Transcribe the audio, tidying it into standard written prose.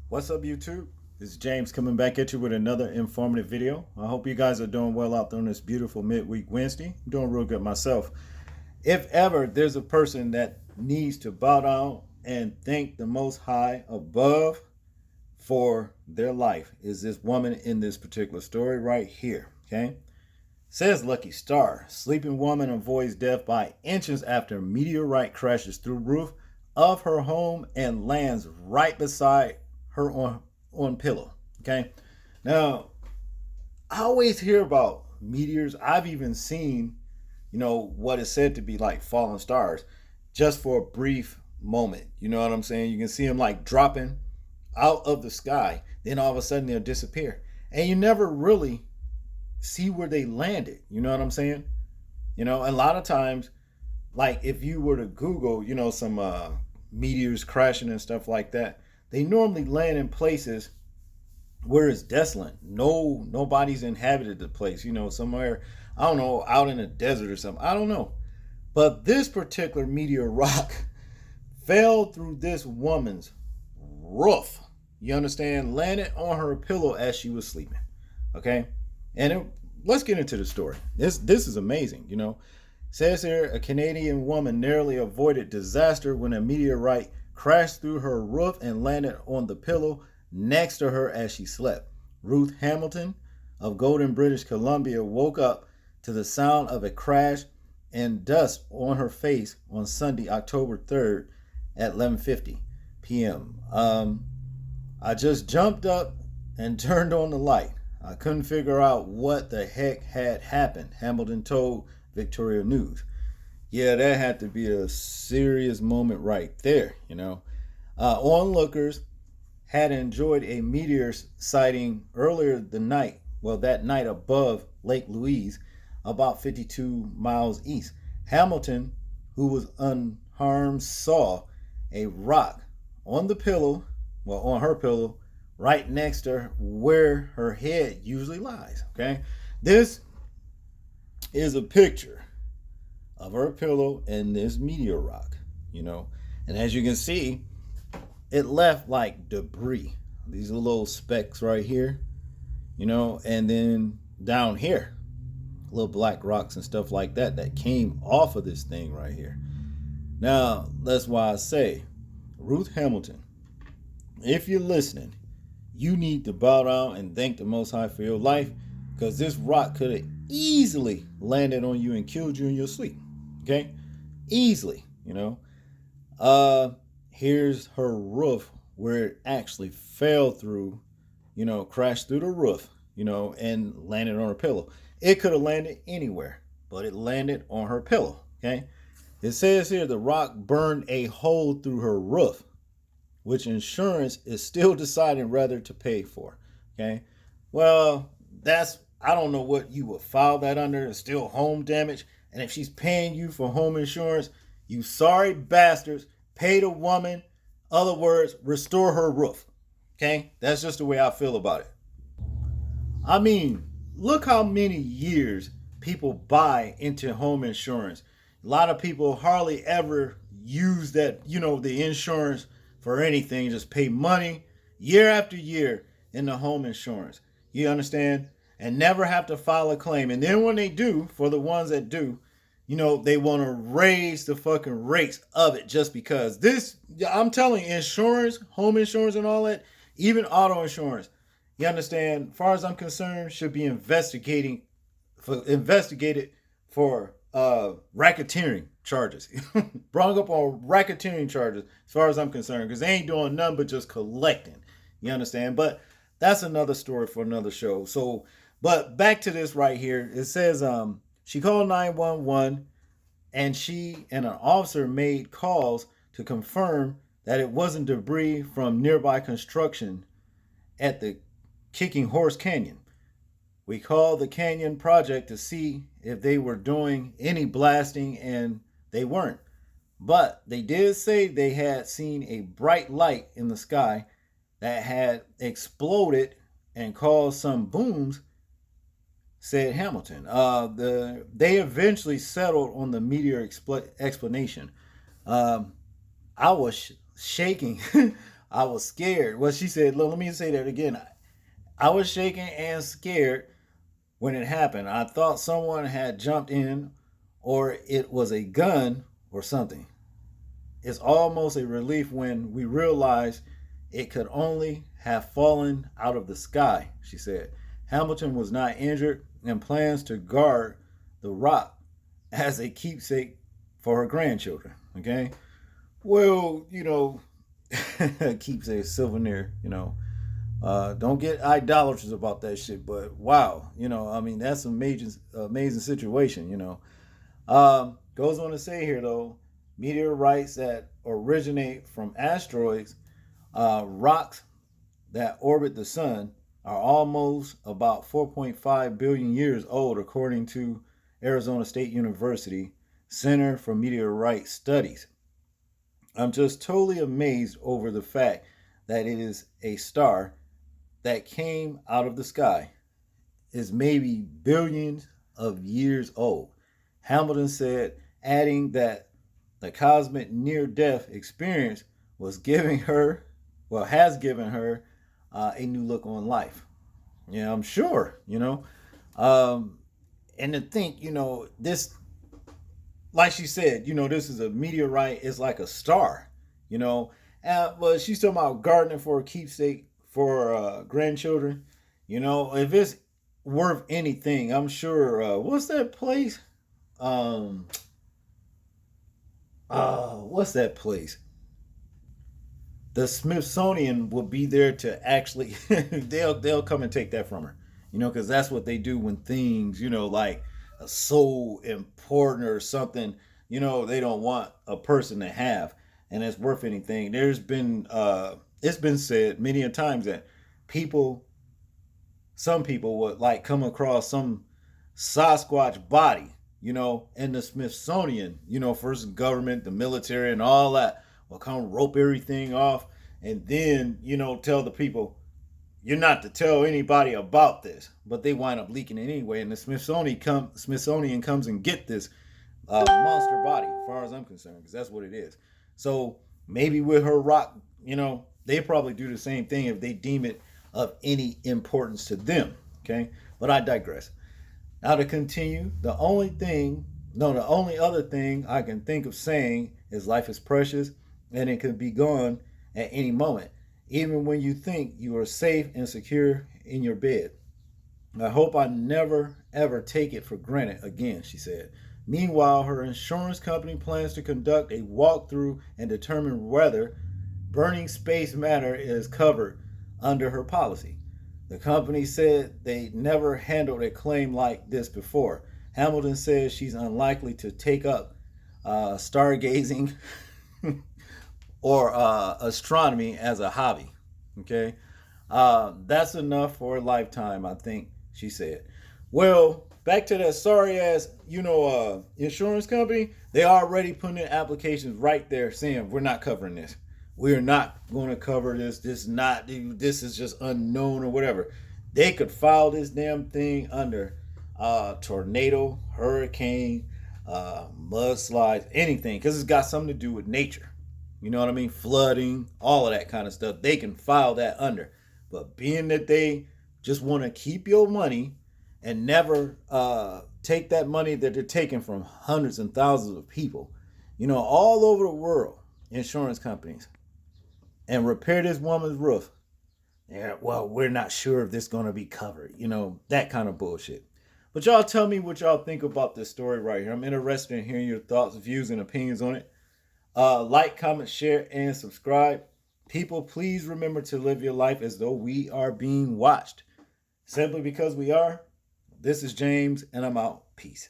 What's up, YouTube? This is James coming back at you with another informative video. I hope you guys are doing well out there on this beautiful midweek Wednesday. I'm doing real good myself. If ever there's a person that needs to bow down and thank the Most High above for their life, is this woman in this particular story right here. Okay? Says Lucky Star, sleeping woman avoids death by inches after meteorite crashes through roof of her home and lands right beside her on pillow. Okay, now I always hear about meteors. I've even seen, what is said to be like falling stars, just for a brief moment. You know what I'm saying? You can see them like dropping out of the sky, then all of a sudden they'll disappear, and you never really see where they landed. You know what I'm saying? A lot of times, like if you were to Google, some meteors crashing and stuff like that, they normally land in places where it's desolate. Nobody's inhabited the place. Somewhere, I don't know, out in a desert or something. I don't know. But this particular meteor rock fell through this woman's roof. You understand? Landed on her pillow as she was sleeping. Okay, let's get into the story. This is amazing. Says here a Canadian woman narrowly avoided disaster when a meteorite crashed through her roof and landed on the pillow next to her as she slept. Ruth Hamilton of Golden, British Columbia woke up to the sound of a crash and dust on her face on Sunday, October 3rd at 11:50 p.m. I just jumped up and turned on the light. I couldn't figure out what the heck had happened, Hamilton told Victoria News. Yeah, that had to be a serious moment right there. Onlookers had enjoyed a meteor sighting earlier that night above Lake Louise, about 52 miles east. Hamilton, who was unharmed, saw a rock on on her pillow, right next to her, where her head usually lies. Okay, this is a picture of her pillow and this meteor rock, and as you can see, it left like debris. These are little specks right here, and then down here, little black rocks and stuff like that came off of this thing right here. Now, that's why I say, Ruth Hamilton, if you're listening, you need to bow down and thank the Most High for your life, because this rock could have easily landed on you and killed you in your sleep. Okay? Easily, Here's her roof where it actually fell through, crashed through the roof, and landed on her pillow. It could have landed anywhere, but it landed on her pillow. Okay? It says here the rock burned a hole through her roof, which insurance is still deciding whether to pay for. Okay? Well, I don't know what you would file that under. It's still home damage. And if she's paying you for home insurance, you sorry bastards, pay the woman. Other words, restore her roof. Okay? That's just the way I feel about it. I mean, look how many years people buy into home insurance. A lot of people hardly ever use that, the insurance for anything. Just pay money year after year in the home insurance. You understand? And never have to file a claim. And then when they do, for the ones that do, they want to raise the fucking rates of it just because. I'm telling you, insurance, home insurance and all that, even auto insurance, you understand, as far as I'm concerned, should be investigated for racketeering charges. Brought up on racketeering charges, as far as I'm concerned, because they ain't doing nothing but just collecting. You understand? But that's another story for another show. So, but back to this right here. It says she called 911 and she and an officer made calls to confirm that it wasn't debris from nearby construction at the Kicking Horse Canyon. We called the Canyon Project to see if they were doing any blasting, and they weren't. But they did say they had seen a bright light in the sky that had exploded and caused some booms, said Hamilton. They eventually settled on the meteor explanation. I was shaking I was scared. Well, she said, let me say that again. I was shaking and scared when it happened. I thought someone had jumped in or it was a gun or something. It's almost a relief when we realize it could only have fallen out of the sky, she said. Hamilton was not injured and plans to guard the rock as a keepsake for her grandchildren. Okay. Well, keepsake souvenir, don't get idolatrous about that shit, but wow, I mean, that's an amazing situation, Goes on to say here, though, meteorites that originate from asteroids, rocks that orbit the sun, are almost about 4.5 billion years old, according to Arizona State University Center for Meteorite Studies. I'm just totally amazed over the fact that it is a star that came out of the sky, is maybe billions of years old. Hamilton said, adding that the cosmic near death experience has given her a new look on life. Yeah, I'm sure, Um, and to think, this, like she said, this is a meteorite, it's like a star, you know. But she's talking about gardening for a keepsake for grandchildren. If it's worth anything, I'm sure. What's that place? Um, what's that place? The Smithsonian will be there to actually they'll come and take that from her, because that's what they do when things, like so important or something, they don't want a person to have, and it's worth anything. It's been said many a times that people some people would like come across some Sasquatch body, in the Smithsonian, first government, the military, and all that will come rope everything off and then, tell the people, you're not to tell anybody about this. But they wind up leaking it anyway, and the Smithsonian comes and get this monster body, as far as I'm concerned, because that's what it is. So maybe with her rock, they probably do the same thing if they deem it of any importance to them. Okay, but I digress. Now to continue, the only other thing I can think of saying is life is precious and it can be gone at any moment, even when you think you are safe and secure in your bed. I hope I never ever take it for granted again, she said. Meanwhile, her insurance company plans to conduct a walkthrough and determine whether burning space matter is covered under her policy. The company said they never handled a claim like this before. Hamilton says she's unlikely to take up stargazing or astronomy as a hobby. Okay, that's enough for a lifetime, I think, she said. Well, back to that sorry ass, insurance company. They already putting in applications right there saying we're not covering this. We're not going to cover this. This is just unknown or whatever. They could file this damn thing under tornado, hurricane, mudslides, anything, because it's got something to do with nature. You know what I mean? Flooding, all of that kind of stuff. They can file that under. But being that they just want to keep your money and never take that money that they're taking from hundreds and thousands of people, all over the world, insurance companies, and repair this woman's roof. Yeah, well, we're not sure if this is going to be covered. That kind of bullshit. But y'all tell me what y'all think about this story right here. I'm interested in hearing your thoughts, views, and opinions on it. Like, comment, share, and subscribe. People, please remember to live your life as though we are being watched. Simply because we are. This is James, and I'm out. Peace.